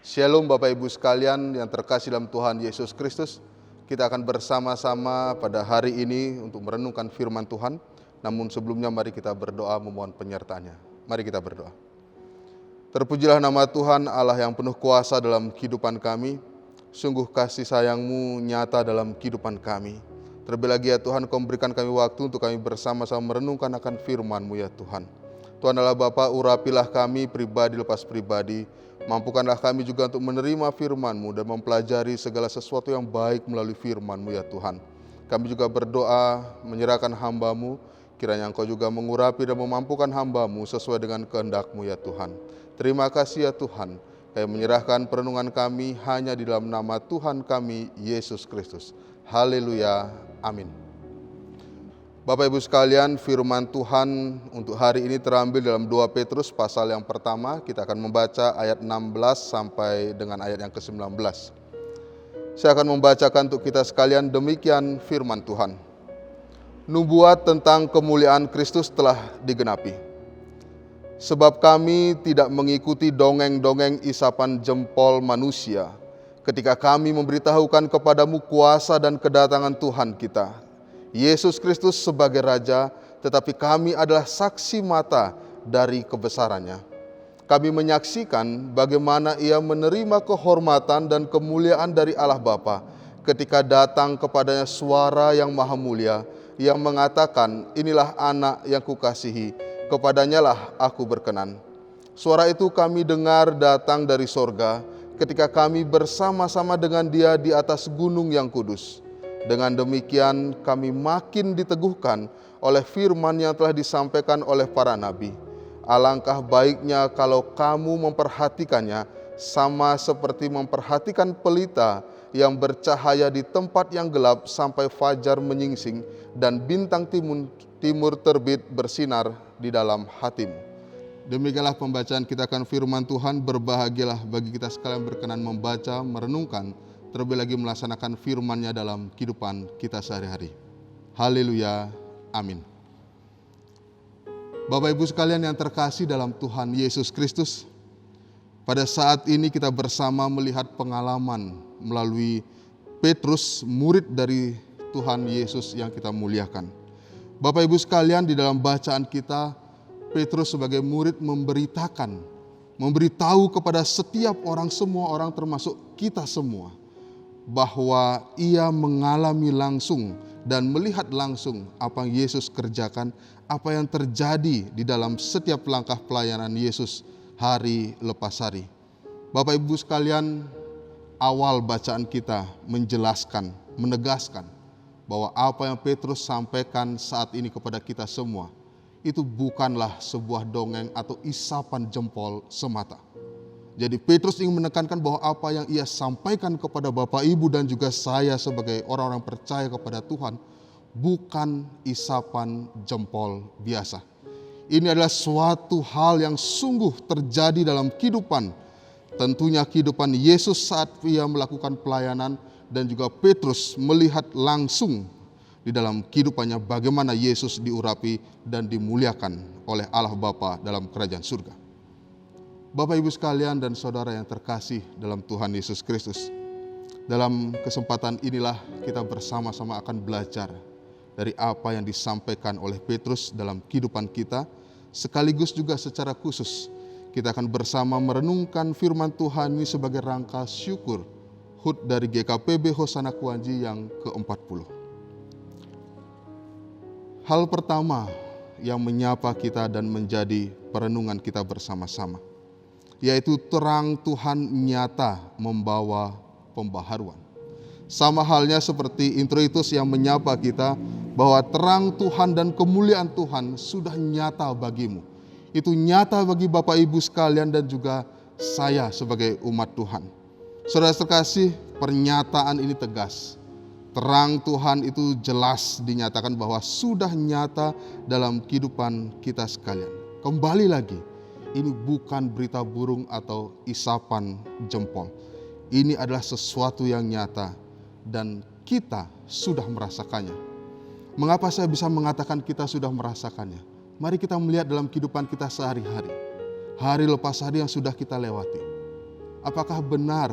Shalom Bapak Ibu sekalian yang terkasih dalam Tuhan Yesus Kristus. Kita akan bersama-sama pada hari ini untuk merenungkan firman Tuhan. Namun sebelumnya mari kita berdoa memohon penyertaannya. Mari kita berdoa. Terpujilah nama Tuhan Allah yang penuh kuasa dalam kehidupan kami. Sungguh kasih sayang-Mu nyata dalam kehidupan kami. Terlebih lagi ya Tuhan, Kau memberikan kami waktu untuk kami bersama-sama merenungkan akan firman-Mu ya Tuhan. Tuhan Allah Bapa, urapilah kami pribadi lepas pribadi. Mampukanlah kami juga untuk menerima firman-Mu dan mempelajari segala sesuatu yang baik melalui firman-Mu ya Tuhan. Kami juga berdoa menyerahkan hamba-Mu, kiranya Engkau juga mengurapi dan memampukan hamba-Mu sesuai dengan kehendak-Mu ya Tuhan. Terima kasih ya Tuhan, kami menyerahkan perenungan kami hanya di dalam nama Tuhan kami, Yesus Kristus. Haleluya, amin. Bapak Ibu sekalian, firman Tuhan untuk hari ini terambil dalam 2 Petrus pasal yang pertama. Kita akan membaca ayat 16 sampai dengan ayat yang ke-19. Saya akan membacakan untuk kita sekalian, demikian firman Tuhan. Nubuat tentang kemuliaan Kristus telah digenapi. Sebab kami tidak mengikuti dongeng-dongeng isapan jempol manusia, ketika kami memberitahukan kepadamu kuasa dan kedatangan Tuhan kita, Yesus Kristus sebagai Raja, tetapi kami adalah saksi mata dari kebesarannya. Kami menyaksikan bagaimana Ia menerima kehormatan dan kemuliaan dari Allah Bapa ketika datang kepadanya suara yang maha mulia yang mengatakan, inilah anak yang kukasihi, kepadanya lah aku berkenan. Suara itu kami dengar datang dari sorga ketika kami bersama-sama dengan Dia di atas gunung yang kudus. Dengan demikian kami makin diteguhkan oleh firman yang telah disampaikan oleh para nabi. Alangkah baiknya kalau kamu memperhatikannya sama seperti memperhatikan pelita yang bercahaya di tempat yang gelap sampai fajar menyingsing dan bintang timur terbit bersinar di dalam hatimu. Demikianlah pembacaan kita akan firman Tuhan. Berbahagialah bagi kita sekalian berkenan membaca, merenungkan, terlebih lagi melaksanakan firman-Nya dalam kehidupan kita sehari-hari. Haleluya, amin. Bapak Ibu sekalian yang terkasih dalam Tuhan Yesus Kristus, pada saat ini kita bersama melihat pengalaman melalui Petrus, murid dari Tuhan Yesus yang kita muliakan. Bapak Ibu sekalian, di dalam bacaan kita, Petrus sebagai murid memberitahu kepada setiap orang, semua orang termasuk kita semua, bahwa ia mengalami langsung dan melihat langsung apa yang Yesus kerjakan, apa yang terjadi di dalam setiap langkah pelayanan Yesus hari lepas hari. Bapak Ibu sekalian, awal bacaan kita menjelaskan, menegaskan bahwa apa yang Petrus sampaikan saat ini kepada kita semua itu bukanlah sebuah dongeng atau isapan jempol semata. Jadi Petrus ingin menekankan bahwa apa yang ia sampaikan kepada Bapak Ibu dan juga saya sebagai orang-orang percaya kepada Tuhan bukan isapan jempol biasa. Ini adalah suatu hal yang sungguh terjadi dalam kehidupan, tentunya kehidupan Yesus saat ia melakukan pelayanan, dan juga Petrus melihat langsung di dalam kehidupannya bagaimana Yesus diurapi dan dimuliakan oleh Allah Bapa dalam kerajaan surga. Bapak Ibu sekalian dan saudara yang terkasih dalam Tuhan Yesus Kristus, dalam kesempatan inilah kita bersama-sama akan belajar dari apa yang disampaikan oleh Petrus dalam kehidupan kita, sekaligus juga secara khusus kita akan bersama merenungkan firman Tuhan ini sebagai rangka syukur HUT dari GKPB Hosana Kuanji yang ke-40. Hal pertama yang menyapa kita dan menjadi perenungan kita bersama-sama, yaitu terang Tuhan nyata membawa pembaharuan. Sama halnya seperti introitus yang menyapa kita bahwa terang Tuhan dan kemuliaan Tuhan sudah nyata bagimu. Itu nyata bagi Bapak Ibu sekalian dan juga saya sebagai umat Tuhan. Saudara terkasih, pernyataan ini tegas. Terang Tuhan itu jelas dinyatakan bahwa sudah nyata dalam kehidupan kita sekalian. Kembali lagi, ini bukan berita burung atau isapan jempol. Ini adalah sesuatu yang nyata dan kita sudah merasakannya. Mengapa saya bisa mengatakan kita sudah merasakannya? Mari kita melihat dalam kehidupan kita sehari-hari. Hari lepas hari yang sudah kita lewati. Apakah benar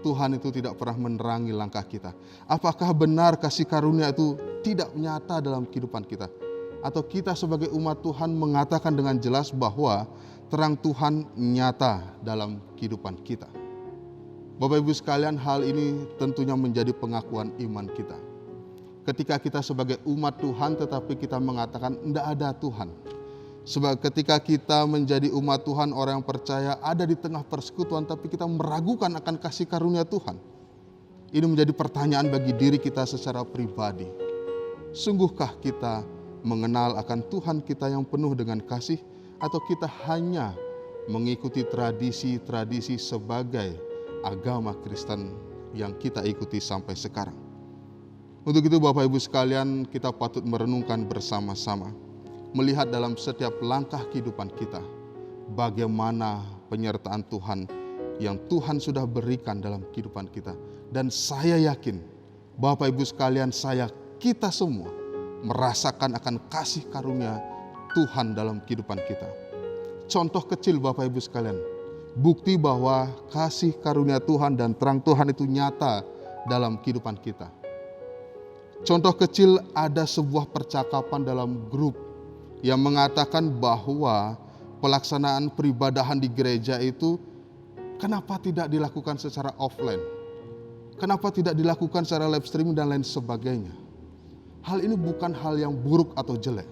Tuhan itu tidak pernah menerangi langkah kita? Apakah benar kasih karunia itu tidak nyata dalam kehidupan kita? Atau kita sebagai umat Tuhan mengatakan dengan jelas bahwa terang Tuhan nyata dalam kehidupan kita? Bapak Ibu sekalian, hal ini tentunya menjadi pengakuan iman kita. Ketika kita sebagai umat Tuhan tetapi kita mengatakan tidak ada Tuhan. Sebab ketika kita menjadi umat Tuhan, orang yang percaya ada di tengah persekutuan, tapi kita meragukan akan kasih karunia Tuhan. Ini menjadi pertanyaan bagi diri kita secara pribadi. Sungguhkah kita mengenal akan Tuhan kita yang penuh dengan kasih, atau kita hanya mengikuti tradisi-tradisi sebagai agama Kristen yang kita ikuti sampai sekarang? Untuk itu Bapak Ibu sekalian, kita patut merenungkan bersama-sama, melihat dalam setiap langkah kehidupan kita, bagaimana penyertaan Tuhan yang Tuhan sudah berikan dalam kehidupan kita. Dan saya yakin, Bapak Ibu sekalian, kita semua merasakan akan kasih karunia Tuhan dalam kehidupan kita. Contoh kecil Bapak Ibu sekalian, bukti bahwa kasih karunia Tuhan dan terang Tuhan itu nyata dalam kehidupan kita. Contoh kecil, ada sebuah percakapan dalam grup yang mengatakan bahwa pelaksanaan peribadahan di gereja itu kenapa tidak dilakukan secara offline? Kenapa tidak dilakukan secara live streaming dan lain sebagainya? Hal ini bukan hal yang buruk atau jelek.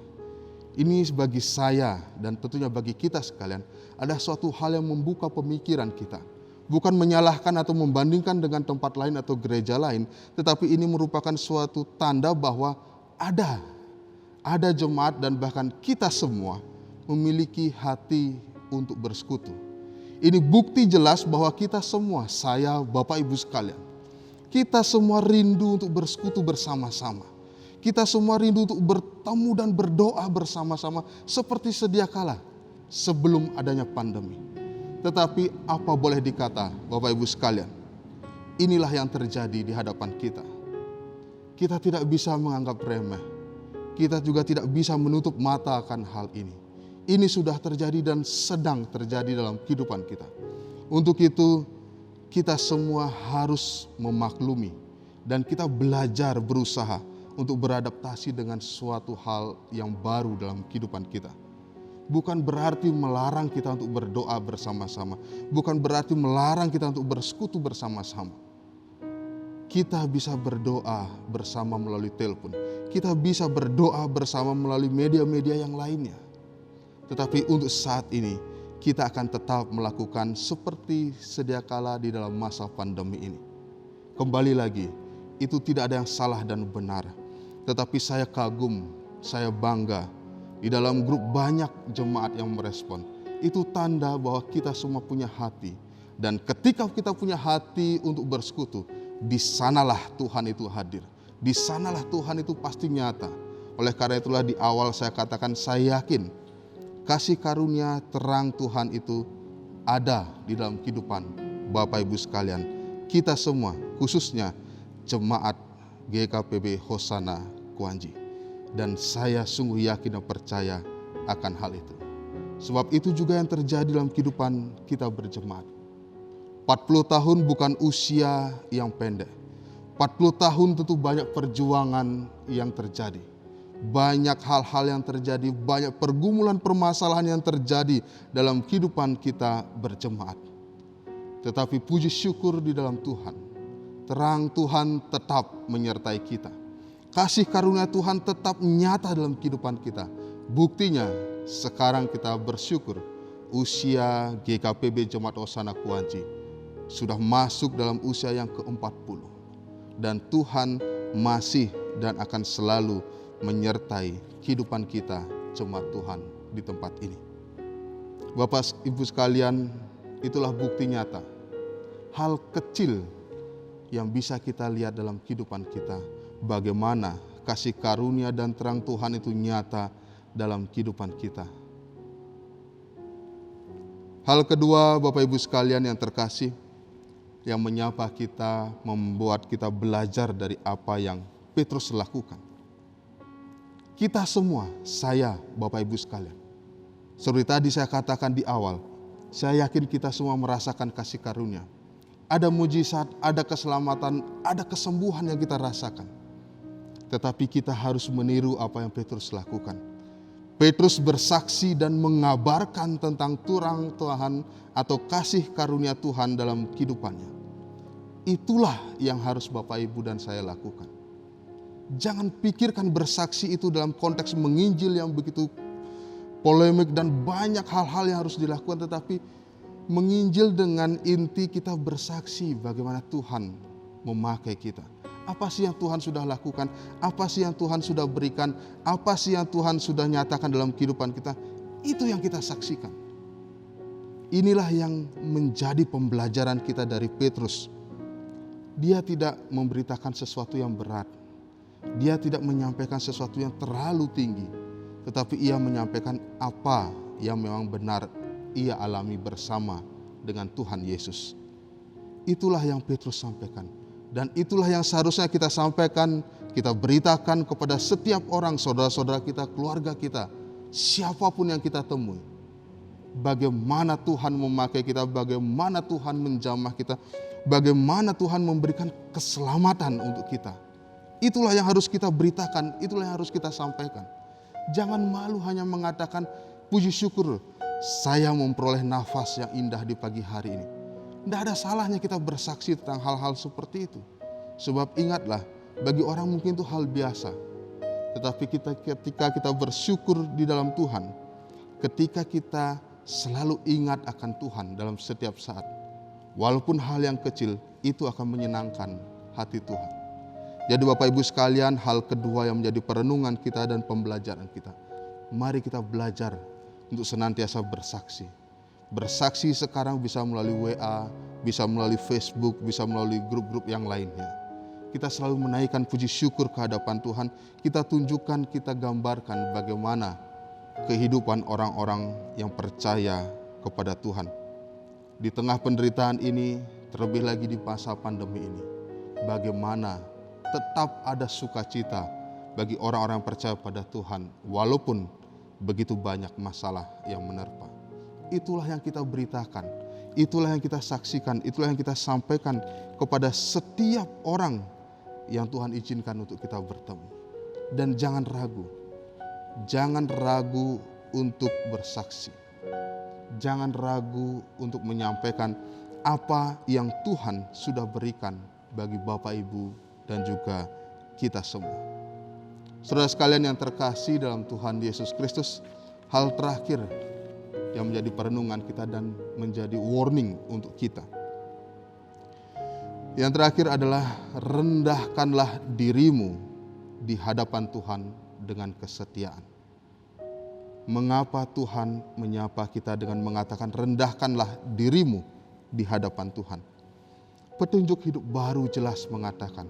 Ini bagi saya dan tentunya bagi kita sekalian ada suatu hal yang membuka pemikiran kita. Bukan menyalahkan atau membandingkan dengan tempat lain atau gereja lain, tetapi ini merupakan suatu tanda bahwa ada jemaat dan bahkan kita semua memiliki hati untuk bersekutu. Ini bukti jelas bahwa kita semua, saya, Bapak Ibu sekalian, kita semua rindu untuk bersekutu bersama-sama. Kita semua rindu untuk bertemu dan berdoa bersama-sama seperti sedia kala sebelum adanya pandemi. Tetapi apa boleh dikata Bapak Ibu sekalian, inilah yang terjadi di hadapan kita. Kita tidak bisa menganggap remeh. Kita juga tidak bisa menutup mata akan hal ini. Ini sudah terjadi dan sedang terjadi dalam kehidupan kita. Untuk itu, kita semua harus memaklumi dan kita belajar berusaha untuk beradaptasi dengan suatu hal yang baru dalam kehidupan kita. Bukan berarti melarang kita untuk berdoa bersama-sama. Bukan berarti melarang kita untuk bersekutu bersama-sama. Kita bisa berdoa bersama melalui telepon. Kita bisa berdoa bersama melalui media-media yang lainnya. Tetapi untuk saat ini, kita akan tetap melakukan seperti sedia kala di dalam masa pandemi ini. Kembali lagi, itu tidak ada yang salah dan benar. Tetapi saya kagum, saya bangga. Di dalam grup banyak jemaat yang merespon. Itu tanda bahwa kita semua punya hati. Dan ketika kita punya hati untuk bersekutu, di sanalah Tuhan itu hadir. Di sanalah Tuhan itu pasti nyata. Oleh karena itulah di awal saya katakan, saya yakin kasih karunia terang Tuhan itu ada di dalam kehidupan Bapak Ibu sekalian. Kita semua, khususnya jemaat GKPB Hosana Kuanji. Dan saya sungguh yakin dan percaya akan hal itu. Sebab itu juga yang terjadi dalam kehidupan kita berjemaat. 40 tahun bukan usia yang pendek. 40 tahun tentu banyak perjuangan yang terjadi. Banyak hal-hal yang terjadi, banyak pergumulan permasalahan yang terjadi dalam kehidupan kita berjemaat. Tetapi puji syukur di dalam Tuhan, terang Tuhan tetap menyertai kita. Kasih karunia Tuhan tetap nyata dalam kehidupan kita. Buktinya sekarang kita bersyukur usia GKPB Jemaat Hosana Kuanji sudah masuk dalam usia yang ke-40. Dan Tuhan masih dan akan selalu menyertai kehidupan kita jemaat Tuhan di tempat ini. Bapak Ibu sekalian, itulah bukti nyata. Hal kecil yang bisa kita lihat dalam kehidupan kita. Bagaimana kasih karunia dan terang Tuhan itu nyata dalam kehidupan kita. Hal kedua Bapak Ibu sekalian yang terkasih, yang menyapa kita, membuat kita belajar dari apa yang Petrus lakukan. Kita semua, saya, Bapak Ibu sekalian, seperti tadi saya katakan di awal, Saya yakin kita semua merasakan kasih karunia. Ada mujizat, ada keselamatan, ada kesembuhan yang kita rasakan. Tetapi kita harus meniru apa yang Petrus lakukan. Petrus bersaksi dan mengabarkan tentang terang Tuhan atau kasih karunia Tuhan dalam kehidupannya. Itulah yang harus Bapak, Ibu, dan saya lakukan. Jangan pikirkan bersaksi itu dalam konteks menginjil yang begitu polemik dan banyak hal-hal yang harus dilakukan. Tetapi menginjil dengan inti kita bersaksi bagaimana Tuhan memakai kita. Apa sih yang Tuhan sudah lakukan? Apa sih yang Tuhan sudah berikan? Apa sih yang Tuhan sudah nyatakan dalam kehidupan kita? Itu yang kita saksikan. Inilah yang menjadi pembelajaran kita dari Petrus. Dia tidak memberitakan sesuatu yang berat. Dia tidak menyampaikan sesuatu yang terlalu tinggi. Tetapi ia menyampaikan apa yang memang benar ia alami bersama dengan Tuhan Yesus. Itulah yang Petrus sampaikan. Dan itulah yang seharusnya kita sampaikan, kita beritakan kepada setiap orang, saudara-saudara kita, keluarga kita, siapapun yang kita temui. Bagaimana Tuhan memakai kita, bagaimana Tuhan menjamah kita, bagaimana Tuhan memberikan keselamatan untuk kita. Itulah yang harus kita beritakan, itulah yang harus kita sampaikan. Jangan malu hanya mengatakan, puji syukur saya memperoleh nafas yang indah di pagi hari ini. Tidak ada salahnya kita bersaksi tentang hal-hal seperti itu. Sebab ingatlah, bagi orang mungkin itu hal biasa. Tetapi ketika kita bersyukur di dalam Tuhan, ketika kita selalu ingat akan Tuhan dalam setiap saat, walaupun hal yang kecil, itu akan menyenangkan hati Tuhan. Jadi Bapak Ibu sekalian, hal kedua yang menjadi perenungan kita dan pembelajaran kita. Mari kita belajar untuk senantiasa bersaksi. Bersaksi sekarang bisa melalui WA, bisa melalui Facebook, bisa melalui grup-grup yang lainnya. Kita selalu menaikkan puji syukur ke hadapan Tuhan. Kita tunjukkan, kita gambarkan bagaimana kehidupan orang-orang yang percaya kepada Tuhan. Di tengah penderitaan ini, terlebih lagi di masa pandemi ini, bagaimana tetap ada sukacita bagi orang-orang yang percaya pada Tuhan, walaupun begitu banyak masalah yang menerpa. Itulah yang kita beritakan, itulah yang kita saksikan, itulah yang kita sampaikan kepada setiap orang yang Tuhan izinkan untuk kita bertemu. Dan jangan ragu untuk bersaksi. Jangan ragu untuk menyampaikan apa yang Tuhan sudah berikan bagi Bapak, Ibu, dan juga kita semua. Saudara sekalian yang terkasih dalam Tuhan Yesus Kristus, hal terakhir yang menjadi perenungan kita dan menjadi warning untuk kita. Yang terakhir adalah rendahkanlah dirimu di hadapan Tuhan dengan kesetiaan. Mengapa Tuhan menyapa kita dengan mengatakan rendahkanlah dirimu di hadapan Tuhan? Petunjuk hidup baru jelas mengatakan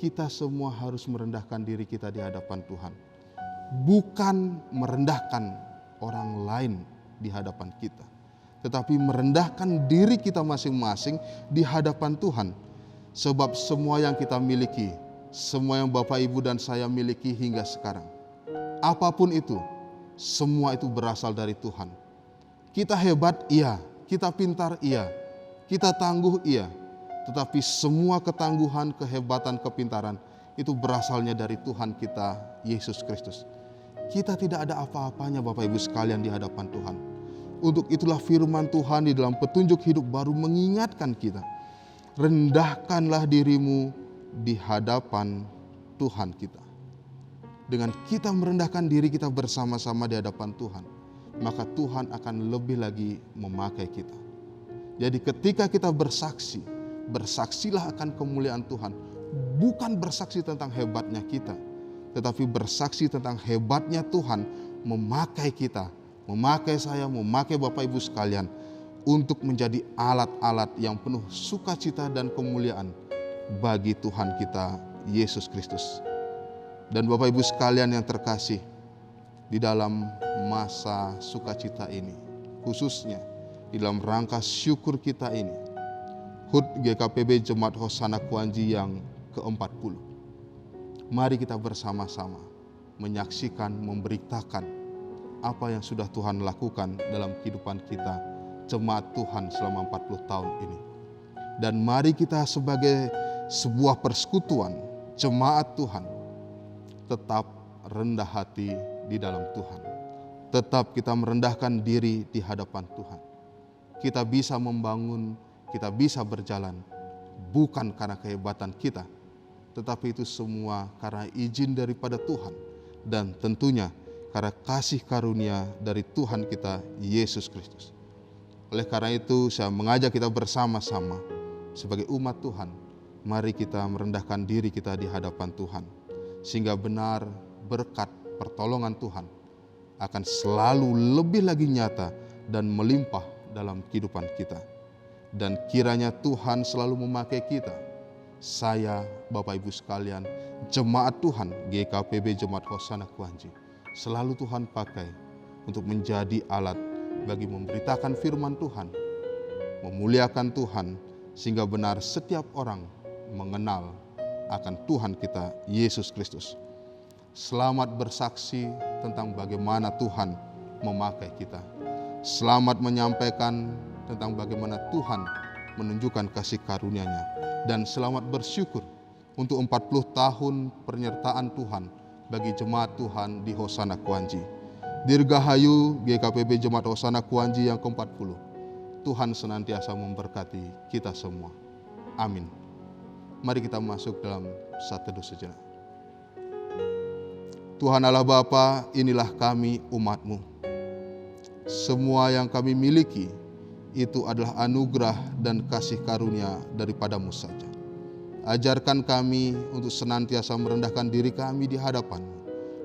kita semua harus merendahkan diri kita di hadapan Tuhan. Bukan merendahkan orang lain di hadapan kita, tetapi merendahkan diri kita masing-masing di hadapan Tuhan. Sebab semua yang kita miliki, semua yang Bapak, Ibu, dan saya miliki hingga sekarang, apapun itu, semua itu berasal dari Tuhan. Kita hebat, iya. Kita pintar, iya. Kita tangguh, iya. Tetapi semua ketangguhan, kehebatan, kepintaran itu berasalnya dari Tuhan kita, Yesus Kristus. Kita tidak ada apa-apanya Bapak Ibu sekalian di hadapan Tuhan. Untuk itulah firman Tuhan di dalam petunjuk hidup baru mengingatkan kita. Rendahkanlah dirimu di hadapan Tuhan kita. Dengan kita merendahkan diri kita bersama-sama di hadapan Tuhan, maka Tuhan akan lebih lagi memakai kita. Jadi ketika kita bersaksi, bersaksilah akan kemuliaan Tuhan. Bukan bersaksi tentang hebatnya kita, tetapi bersaksi tentang hebatnya Tuhan memakai kita, memakai saya, memakai Bapak Ibu sekalian untuk menjadi alat-alat yang penuh sukacita dan kemuliaan bagi Tuhan kita, Yesus Kristus. Dan Bapak Ibu sekalian yang terkasih, di dalam masa sukacita ini, khususnya di dalam rangka syukur kita ini, HUT GKPB Jemaat Hosana Kuanji yang ke-40. Mari kita bersama-sama menyaksikan, memberitakan apa yang sudah Tuhan lakukan dalam kehidupan kita jemaat Tuhan selama 40 tahun ini. Dan mari kita sebagai sebuah persekutuan jemaat Tuhan tetap rendah hati di dalam Tuhan. Tetap kita merendahkan diri di hadapan Tuhan. Kita bisa membangun, kita bisa berjalan bukan karena kehebatan kita, tetapi itu semua karena izin daripada Tuhan dan tentunya karena kasih karunia dari Tuhan kita Yesus Kristus. Oleh karena itu saya mengajak kita bersama-sama sebagai umat Tuhan, mari kita merendahkan diri kita di hadapan Tuhan, sehingga benar berkat pertolongan Tuhan akan selalu lebih lagi nyata dan melimpah dalam kehidupan kita. Dan kiranya Tuhan selalu memakai kita, saya, Bapak Ibu sekalian, jemaat Tuhan, GKPB Jemaat Hosana Kuanji, selalu Tuhan pakai untuk menjadi alat bagi memberitakan firman Tuhan, memuliakan Tuhan, sehingga benar setiap orang mengenal akan Tuhan kita, Yesus Kristus. Selamat bersaksi tentang bagaimana Tuhan memakai kita. Selamat menyampaikan tentang bagaimana Tuhan menunjukkan kasih karunia-Nya. Dan selamat bersyukur untuk 40 tahun penyertaan Tuhan bagi jemaat Tuhan di Hosana Kuanji. Dirgahayu GKPB Jemaat Hosana Kuanji yang ke-40. Tuhan senantiasa memberkati kita semua. Amin. Mari kita masuk dalam satu teduh sejenak. Tuhan Allah Bapa, inilah kami umat-Mu. Semua yang kami miliki itu adalah anugerah dan kasih karunia daripada-Mu saja. Ajarkan kami untuk senantiasa merendahkan diri kami di hadapan-Mu,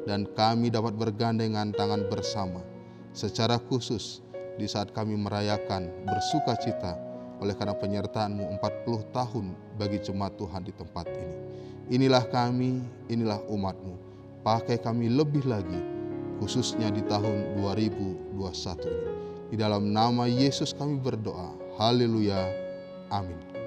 dan kami dapat bergandengan tangan bersama, secara khusus di saat kami merayakan bersuka cita oleh karena penyertaan-Mu 40 tahun bagi jemaat Tuhan di tempat ini. Inilah kami, inilah umat-Mu. Pakai kami lebih lagi, khususnya di tahun 2021 ini. Di dalam nama Yesus kami berdoa. Haleluya. Amin.